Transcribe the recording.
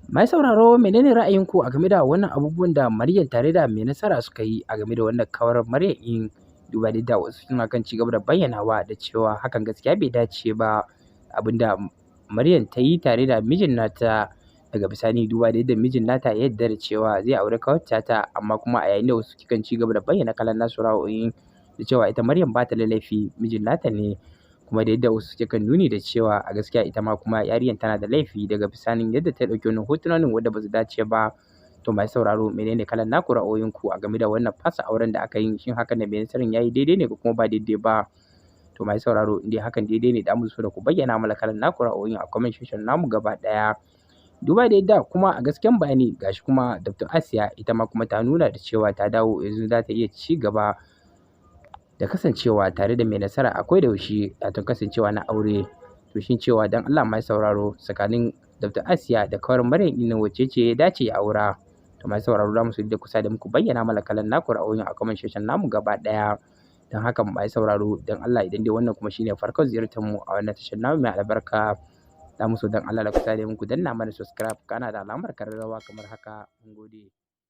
Mai sauraro menene ra'ayinku a game da wannan abubuwan da Maryam tare da Mai Nasara suka yi a game da wannan kawar Maryam in duba da wasu suna kan ci gaba da bayyanawa da cewa hakan gaskiya bai dace ba abinda Maryam ta yi tare da mijin nata daga bisani duba da yadda mijin nata ya yarda da cewa zai auri ƙawarta ta amma kuma a yayin da wasu kan ci gaba da bayyana kalan nasu ra'ayoyin da cewa ita Maryam ba ta da laifi mijin nata ne kuma da yadda wasu suke kan nuni da cewa a gaskiya ita ma kuma yarinyar tana da laifi daga bisanin yadda ta ɗauki wannan hotunan wanda ba su dace ba. To mai sauraro menene kalan naku ra'ayoyinku a game da wannan fasa auren da aka yi shin hakan da Mai Nasarar ya yi daidai ne ko kuma ba daidai ba? To mai sauraro in dai hakan daidai ne da mu so da ku bayyana mana kalan naku ra'ayoyin a comment section namu gaba ɗaya. Duba da yadda kuma a gaskiyan bayani gashi kuma Dr. Asiya ita ma kuma ta nuna da cewa ta dawo yanzu za ta iya ci gaba da kasancewa tare da Mai Nasara akwai da yaushe wato kasancewa na aure. To shin cewa dan Allah mai sauraro tsakanin Dr. Asiya da kawar Maryam ɗin wacce ce ya dace ya aura? To mai sauraro za mu so da kusa da muku bayyana mana kalan naku ra'ayoyin a comment section namu gaba ɗaya. Don haka mai sauraro dan Allah idan dai wannan kuma shine farkon ziyartar mu a wannan tashar namu mai albarka za mu so dan Allah da kusa da muku danna mana subscribe kana da alamar kararrawa kamar haka. Mun gode.